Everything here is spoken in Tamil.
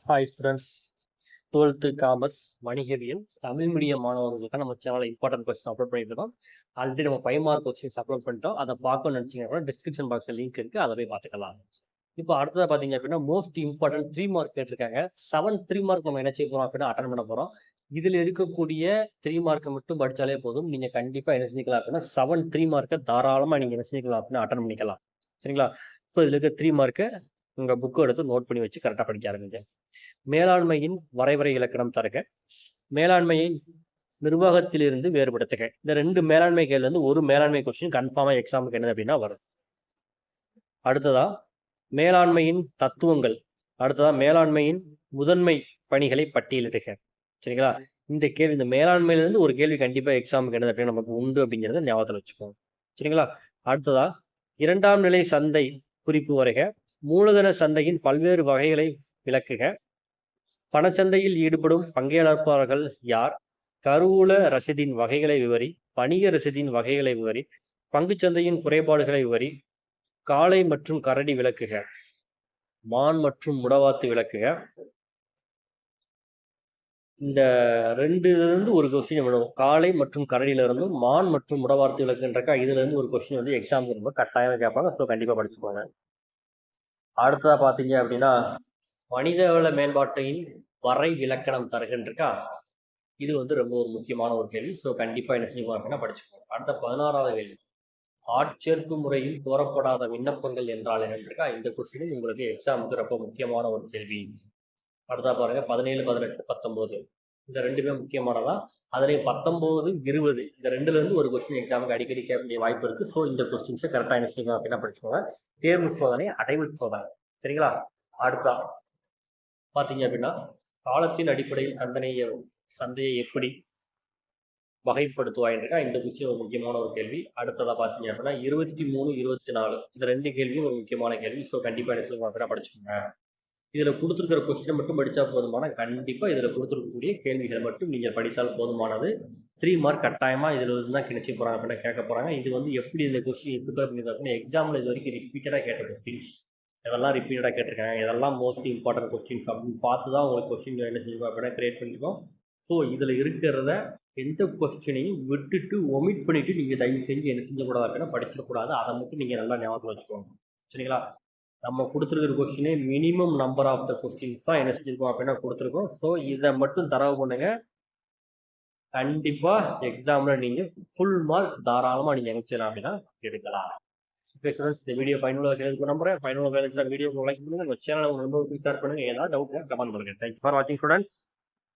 ஹாய் ஸ்டூடெண்ட்ஸ், 12th காமர்ஸ் வணிகவியல் தமிழ் மீடியம் மாணவர்களுக்கு நம்ம சேனலில் இம்பார்ட்டன்ட் கொஸ்டின் அப்லோட் பண்ணிட்டு இருக்கோம். ஆல்ரெடி நம்ம 5 மார்க் கொஸ்டின்ஸ் அப்லோட் பண்ணிட்டோம். அதை பார்க்கணும்னு நினச்சிங்கன்னா டிஸ்கிரிப்ஷன் பாக்ஸில் லிங்க் இருக்குது, அதை போய் பார்த்துக்கலாம். இப்போ அடுத்ததாக பார்த்தீங்க அப்படின்னா மோஸ்ட் இம்பார்ட்டன்ட் 3 மார்க் கேட்டிருக்காங்க. 3 மார்க் நம்ம என்ன செய்ய போகிறோம் அப்படின்னா அட்டன் பண்ண போகிறோம். இதில் இருக்கக்கூடிய 3 மார்க்கை மட்டும் படித்தாலே போதும். நீங்கள் கண்டிப்பாக என்ன செஞ்சுக்கலாம் அப்படின்னா 3 மார்க்கை தாராளமாக நீங்கள் என்ன செஞ்சுக்கலாம் அப்படின்னா அட்டன் பண்ணிக்கலாம். சரிங்களா? இப்போ இதில் இருக்க 3 மார்க்கை உங்கள் புக்கு எடுத்து நோட் பண்ணி வச்சு கரெக்டாக படிக்க ஆரம்பிங்க. மேலாண்மையின் வரைவரை இலக்கணம் தருக, மேலாண்மையை நிர்வாகத்திலிருந்து வேறுபடுத்துக. இந்த 2 மேலாண்மை கேள்வி வந்து ஒரு மேலாண்மை கொஸ்டின் கன்ஃபார்மாக எக்ஸாமுக்கு என்னது அப்படின்னா வரும். அடுத்ததா மேலாண்மையின் தத்துவங்கள், அடுத்ததா மேலாண்மையின் முதன்மை பணிகளை பட்டியலிடுக. சரிங்களா? இந்த கேள்வி, இந்த மேலாண்மையிலிருந்து ஒரு கேள்வி கண்டிப்பாக எக்ஸாமுக்கு என்னது அப்படின்னு நமக்கு உண்டு அப்படிங்கிறத ஞாபகத்தில் வச்சுக்கோங்க. சரிங்களா? அடுத்ததா 2ஆம் நிலை சந்தை குறிப்பு வரைக, மூலதன சந்தையின் பல்வேறு வகைகளை விளக்குக, பணச்சந்தையில் ஈடுபடும் பங்கேற்பாளர்கள் யார், கருவூல ரசீதின் வகைகளை விவரி, வணிக ரசீதின் வகைகளை விவரி, பங்குச்சந்தையின் குறைபாடுகளை விவரி, காளை மற்றும் கரடி விளக்குக, மான் மற்றும் முடவாத்து விளக்குக. இந்த 2 ஒரு கொஸ்டின் விடும். காளை மற்றும் கரடியில இருந்தும் மான் மற்றும் முடவாத்து விளக்குன்றக்கா இதுல இருந்து ஒரு கொஸ்டின் வந்து எக்ஸாமுக்கு ரொம்ப கட்டாயமாக கேட்பாங்க. ஸோ கண்டிப்பாக படிச்சுக்கோங்க. அடுத்ததா பார்த்தீங்க அப்படின்னா மனிதவள மேம்பாட்டின் வரை விலக்கணம் தருகின்றக்கா, இது வந்து ரொம்ப ஒரு முக்கியமான ஒரு கேள்வி. ஸோ கண்டிப்பாக என்ன செய்வோம் அப்படின்னா படிச்சுக்கோங்க. அடுத்த 16வது கேள்வி, ஆட்சேர்ப்பு முறையில் கோரப்படாத விண்ணப்பங்கள் என்றால் என்னன்றக்கா, இந்த கொஸ்டின் உங்களுக்கு எக்ஸாமுக்கு ரொம்ப முக்கியமான ஒரு கேள்வி. அடுத்தா பாருங்க 17, 18, 19 இந்த 2மே முக்கியமானதா. அதுலேயும் 19, 20 இந்த 2லேருந்து ஒரு கொஸ்டின் எக்ஸாமுக்கு அடிக்கடி கேட்க வேண்டிய வாய்ப்பு இருக்குது. ஸோ இந்த கொஸ்டின்ஸை கரெக்டாக என்ன செய்யணும் அப்படின்னா படிச்சுக்கோங்க. தேர்வு சோதனை, அடைவு சோதனை. சரிங்களா? அடுத்தா பார்த்தீங்க அப்படின்னா காலத்தின் அடிப்படையில் சந்தையை எப்படி வகைப்படுத்துவாயிருக்கா, இந்த விஷயம் ஒரு முக்கியமான ஒரு கேள்வி. அடுத்ததாக பார்த்தீங்க அப்படின்னா 23, 24 இந்த 2 கேள்வியும் ஒரு முக்கியமான கேள்வி. ஸோ கண்டிப்பாக எடுத்து படிச்சுக்கோங்க. இதில் கொடுத்துருக்கிற கொஸ்டினை மட்டும் படித்தா போதுமான, கண்டிப்பாக இதில் கொடுத்துருக்கக்கூடிய கேள்விகளை மட்டும் நீங்கள் படித்தால் போதுமானது. 3 மார்க் கட்டாயமாக இதில் இருந்து தான் கிடைச்சி போகிறாங்க அப்படின்னா கேட்க போகிறாங்க. இது வந்து எப்படி இந்த கொஸ்டின் எப்படி பண்ணியிருந்தது அப்படின்னா எக்ஸாமில் இது வரைக்கும் ரிப்பீட்டடாக கேட்ட கொஸ்டின்ஸ் இதெல்லாம் ரிப்பீட்டடாக கேட்டிருக்காங்க. இதெல்லாம் மோஸ்ட் இம்பார்ட்டன்ட் கொஸ்டின்ஸ் அப்படின்னு பார்த்து தான் உங்களுக்கு கொஸ்டின் என்ன செஞ்சுக்கோ அப்படின்னா கிரியேட் பண்ணியிருக்கோம். ஸோ இதில் இருக்கிறத எந்த கொஸ்டினையும் விட்டுட்டு ஒமிட் பண்ணிவிட்டு நீங்கள் தயவு செஞ்சு என்ன செஞ்சக்கூடாது அப்படின்னா படிச்சிடக்கூடாது. அதை மட்டும் நீங்கள் நல்லா ஞாபகத்தில் வச்சுக்கோங்க. சரிங்களா? நம்ம கொடுத்துருக்கிற கொஸ்டினே minimum number of the questions தான் என்ன செஞ்சுருக்கோம் அப்படின்னா கொடுத்துருக்கோம். ஸோ இதை மட்டும் தரவு பண்ணுங்க. கண்டிப்பாக எக்ஸாமில் நீங்கள் ஃபுல் மார்க் தாராளமாக நீங்கள் நினைச்சலாம் அப்படின்னா எடுக்கலாம். ஓகே ஸ்டூடெண்ட்ஸ், இந்த வீடியோ பயனுள்ள நம்புறேன். பயனுள்ள வீடியோ லைக் பண்ணுங்க, உங்கள் சேனலை ரொம்ப ஷேர் பண்ணுங்க. ஏதாவது டவுட் கமெண்ட் பண்ணுங்க. தேங்க்யூ ஃபார் வாட்சிங் ஸ்டூடெண்ட்ஸ்.